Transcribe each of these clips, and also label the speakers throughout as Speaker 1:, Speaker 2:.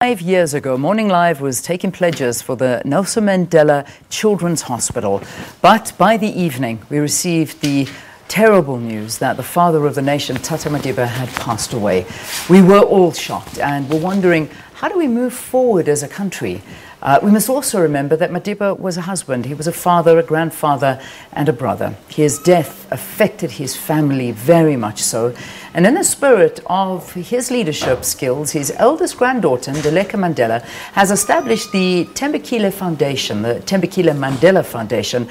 Speaker 1: 5 years ago, Morning Live was taking pledges for the Nelson Mandela Children's Hospital. But by the evening, we received the terrible news that the father of the nation, Tata Madiba, had passed away. We were all shocked and were wondering, how do we move forward as a country? We must also remember that Madiba was a husband. He was a father, a grandfather, and a brother. His death affected his family very much so. And in the spirit of his leadership skills, his eldest granddaughter, Ndileka Mandela, has established the Thembekile Foundation, the Thembekile Mandela Foundation.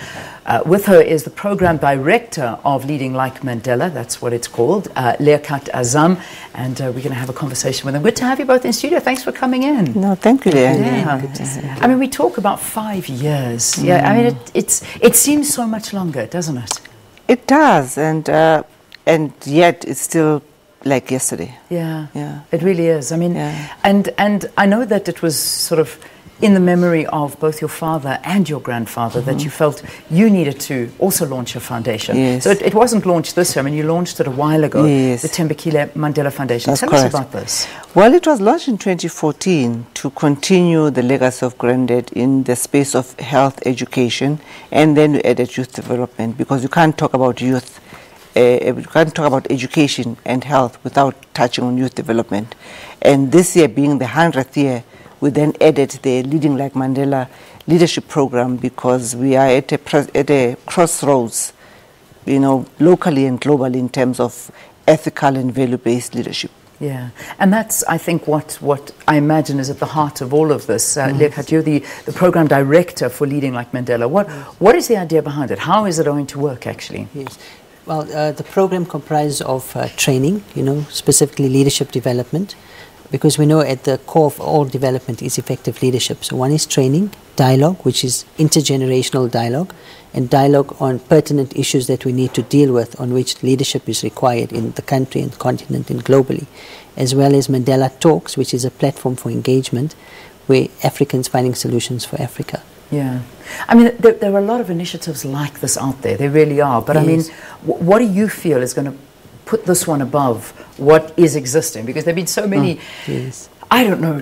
Speaker 1: With her is the program director of Leading Like Mandela, that's what it's called, Liaqat Azam, and we're going to have a conversation with them. Good to have you both in studio. Thanks for coming in.
Speaker 2: No, thank you, Leanne.
Speaker 1: Yeah.
Speaker 2: Good to see you.
Speaker 1: I mean, we talk about 5 years. Yeah, I mean, it seems so much longer, doesn't it?
Speaker 2: It does, and yet it's still like yesterday.
Speaker 1: Yeah,
Speaker 2: Yeah.
Speaker 1: it really is. I mean,
Speaker 2: Yeah.
Speaker 1: and I know that it was sort of in the memory of both your father and your grandfather that you felt you needed to also launch a foundation.
Speaker 2: Yes.
Speaker 1: So it wasn't launched this year. I mean, you launched it a while ago,
Speaker 2: Yes.
Speaker 1: the Thembekile Mandela Foundation.
Speaker 2: That's
Speaker 1: Tell
Speaker 2: correct.
Speaker 1: us about this.
Speaker 2: Well, it was launched in 2014 to continue the legacy of Granddad in the space of health education, and then we added youth development, because you can't talk about youth, you can't talk about education and health without touching on youth development. And this year being the 100th year, we then added the Leading Like Mandela leadership program, because we are at a crossroads, you know, locally and globally in terms of ethical and value-based leadership.
Speaker 1: Yeah, and that's, I think, what I imagine is at the heart of all of this. Liaqat, you're the program director for Leading Like Mandela. What is the idea behind it? How is it going to work, actually?
Speaker 3: Yes. Well, the program comprises of training, you know, specifically leadership development, because we know at the core of all development is effective leadership. So one is training, dialogue, which is intergenerational dialogue, and dialogue on pertinent issues that we need to deal with, on which leadership is required in the country and continent and globally, as well as Mandela Talks, which is a platform for engagement where Africans finding solutions for Africa.
Speaker 1: Yeah. I mean, there are a lot of initiatives like this out there. There really are. But
Speaker 3: Yes.
Speaker 1: I mean, what do you feel is going to put this one above what is existing? Because there have been so many,
Speaker 3: Yes.
Speaker 1: I don't know,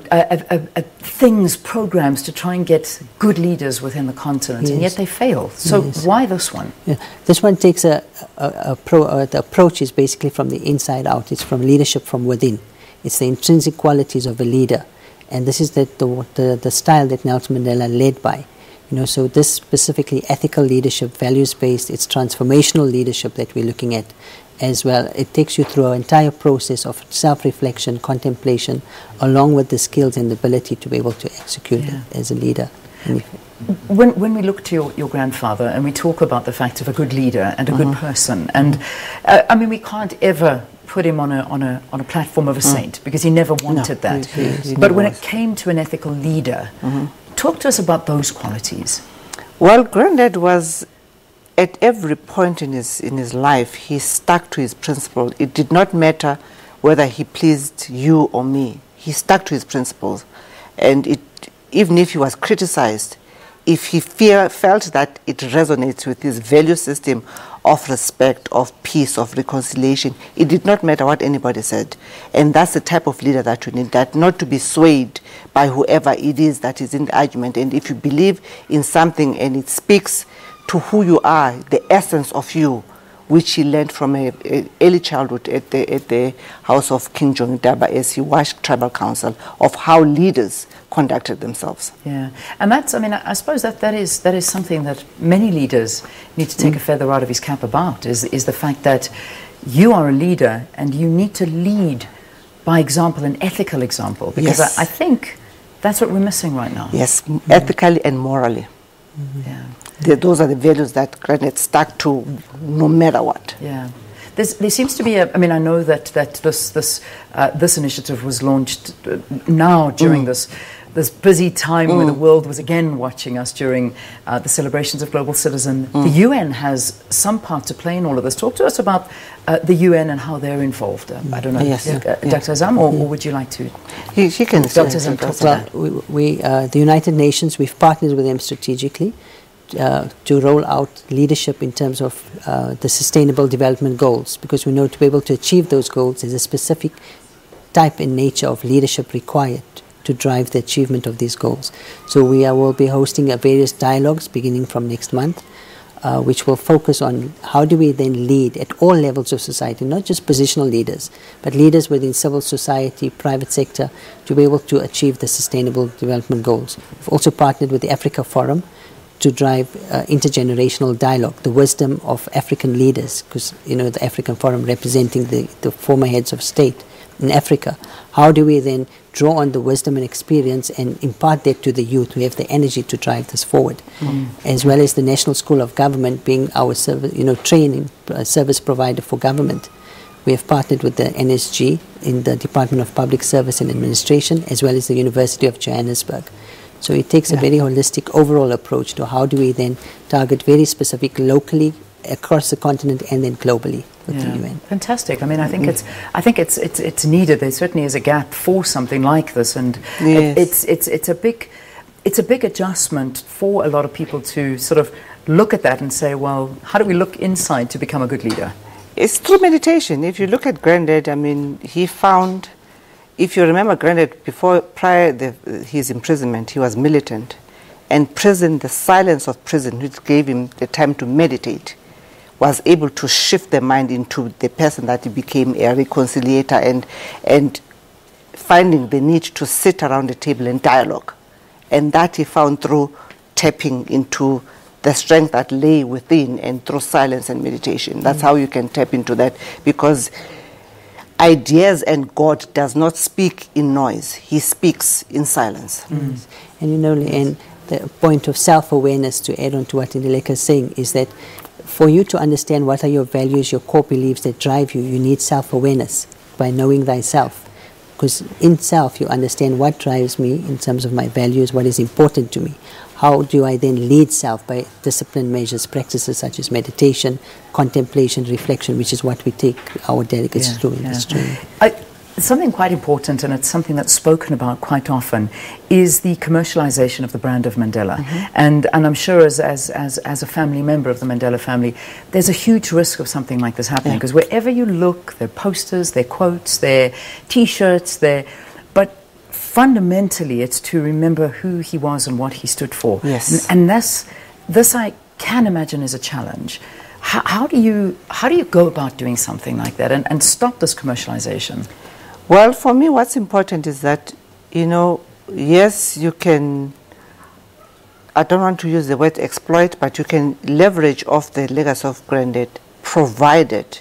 Speaker 1: things, programs to try and get good leaders within the continent, and
Speaker 3: Yes.
Speaker 1: yet they fail. So
Speaker 3: Yes.
Speaker 1: why this one?
Speaker 3: Yeah. This one takes the approach is basically from the inside out. It's from leadership from within. It's the intrinsic qualities of a leader. And this is the style that Nelson Mandela led by. You know, so this specifically ethical leadership, values-based, it's transformational leadership that we're looking at as well. It takes you through an entire process of self-reflection, contemplation, along with the skills and the ability to be able to execute it as a leader.
Speaker 1: When we look to your grandfather and we talk about the fact of a good leader and a good person, and I mean, we can't ever put him on a platform of a saint, because he never wanted that. But when it came to an ethical leader, talk to us about those qualities.
Speaker 2: Well, Granddad was, at every point in his life, he stuck to his principles. It did not matter whether he pleased you or me. He stuck to his principles. And even if he was criticized, if he felt that it resonates with his value system of respect, of peace, of reconciliation, it did not matter what anybody said. And that's the type of leader that you need, that not to be swayed by whoever it is that is in the argument. And if you believe in something and it speaks to who you are, the essence of you, which he learned from early childhood at the house of King John Daba as he watched tribal council, of how leaders conducted themselves.
Speaker 1: Yeah, and that's, I mean, I suppose that is something that many leaders need to take a feather out of his cap about, is the fact that you are a leader and you need to lead by example, an ethical example, because
Speaker 2: Yes.
Speaker 1: I think that's what we're missing right now.
Speaker 2: Yes, ethically and morally.
Speaker 1: Yeah.
Speaker 2: Those are the values that Granddad stuck to no matter what.
Speaker 1: Yeah. There seems to be I mean, I know that this initiative was launched now during this busy time where the world was again watching us during the celebrations of Global Citizen. The UN has some part to play in all of this. Talk to us about the UN and how they're involved. I don't know,
Speaker 2: Yes.
Speaker 1: Dr. Azam, or would you like to?
Speaker 2: She can
Speaker 1: Dr. Azam, talk to that.
Speaker 3: Well, the United Nations, we've partnered with them strategically to roll out leadership in terms of the Sustainable Development Goals, because we know to be able to achieve those goals, there's a specific type and nature of leadership required to drive the achievement of these goals. So we will be hosting various dialogues beginning from next month, which will focus on how do we then lead at all levels of society, not just positional leaders, but leaders within civil society, private sector, to be able to achieve the Sustainable Development Goals. We've also partnered with the Africa Forum to drive intergenerational dialogue, the wisdom of African leaders, because, you know, the African Forum representing the former heads of state in Africa. How do we then draw on the wisdom and experience and impart that to the youth who have the energy to drive this forward, as well as the National School of Government being our service, training service provider for government. We have partnered with the NSG in the Department of Public Service and Administration, as well as the University of Johannesburg. So it takes a very holistic overall approach to how do we then target very specific locally across the continent and then globally with the UN.
Speaker 1: Fantastic. I mean, I think it's needed. There certainly is a gap for something like this, and it's a big adjustment for a lot of people to sort of look at that and say, well, how do we look inside to become a good leader?
Speaker 2: It's through meditation. If you look at Granddad, I mean, he found, if you remember Granddad, prior his imprisonment, he was militant, and prison, the silence of prison, which gave him the time to meditate, was able to shift the mind into the person that he became, a reconciliator, and finding the need to sit around the table and dialogue. And that he found through tapping into the strength that lay within and through silence and meditation. That's how you can tap into that, because ideas and God does not speak in noise. He speaks in silence.
Speaker 3: And and the point of self-awareness, to add on to what Ndileka is saying, is that for you to understand what are your values, your core beliefs that drive you, you need self-awareness by knowing thyself. Because in self, you understand what drives me in terms of my values, what is important to me. How do I then lead self? By discipline measures, practices such as meditation, contemplation, reflection, which is what we take our delegates through in this training.
Speaker 1: Something quite important, and it's something that's spoken about quite often, is the commercialization of the brand of Mandela. And I'm sure as a family member of the Mandela family, there's a huge risk of something like this happening, because wherever you look, there are posters, there are quotes, there are T-shirts, but fundamentally it's to remember who he was and what he stood for.
Speaker 2: Yes.
Speaker 1: And this I can imagine is a challenge. How do you go about doing something like that and stop this commercialization?
Speaker 2: Well, for me, what's important is that, yes, you can, I don't want to use the word exploit, but you can leverage off the legacy of Granddad, provided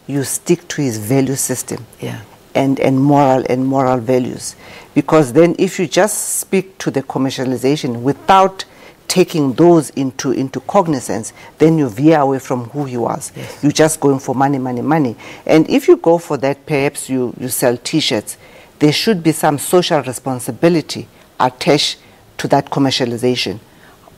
Speaker 2: you stick to his value system and moral values. Because then if you just speak to the commercialization without taking those into cognizance, then you veer away from who he was. You're just going for money, money, money. And if you go for that, perhaps you sell T-shirts, there should be some social responsibility attached to that commercialization.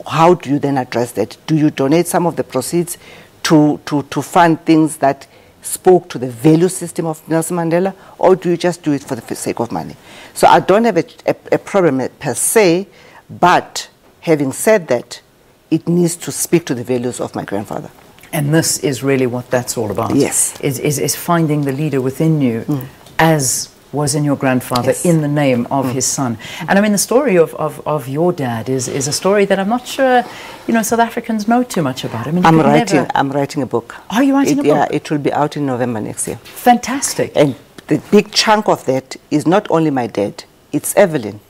Speaker 2: How do you then address that? Do you donate some of the proceeds to fund things that spoke to the value system of Nelson Mandela, or do you just do it for the sake of money? So I don't have a problem per se, but having said that, it needs to speak to the values of my grandfather.
Speaker 1: And this is really what that's all about.
Speaker 2: Yes.
Speaker 1: Is finding the leader within you, as was in your grandfather, in the name of his son. And I mean, the story of your dad is a story that I'm not sure, South Africans know too much about. I mean,
Speaker 2: I'm writing a book.
Speaker 1: Are you writing a book?
Speaker 2: Yeah, it will be out in November next year.
Speaker 1: Fantastic.
Speaker 2: And the big chunk of that is not only my dad, it's Evelyn.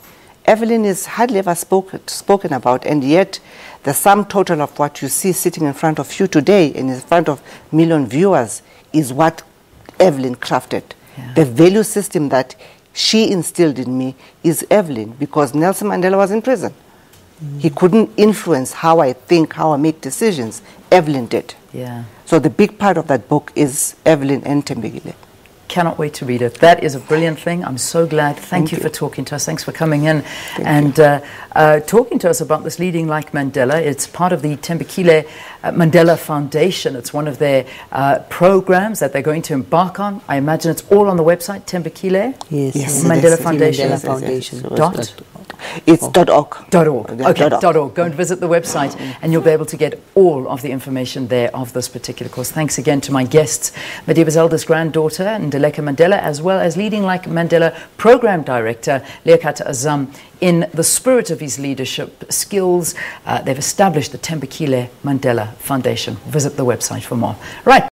Speaker 2: Evelyn is hardly ever spoken about, and yet the sum total of what you see sitting in front of you today and in front of million viewers is what Evelyn crafted. The value system that she instilled in me is Evelyn, because Nelson Mandela was in prison. He couldn't influence how I think, how I make decisions. Evelyn did. So the big part of that book is Evelyn and Thembekile.
Speaker 1: Cannot wait to read it. That is a brilliant thing. I'm so glad. Thank you for talking to us. Thanks for coming in and talking to us about this Leading Like Mandela. It's part of the Thembekile Mandela Foundation. It's one of their programs that they're going to embark on. I imagine it's all on the website, Thembekile?
Speaker 3: Yes.
Speaker 1: Mandela Foundation.
Speaker 3: Mandela Foundation.
Speaker 2: It's .org.
Speaker 1: .org.
Speaker 2: Yeah,
Speaker 1: Okay,
Speaker 2: .org.
Speaker 1: .org. Go and visit the website and you'll be able to get all of the information there of this particular course. Thanks again to my guests, Madiba's eldest granddaughter, Ndileka Mandela, as well as Leading Like Mandela Program Director, Liaqat Azam. In the spirit of his leadership skills, they've established the Thembekile Mandela Foundation. Visit the website for more. Right.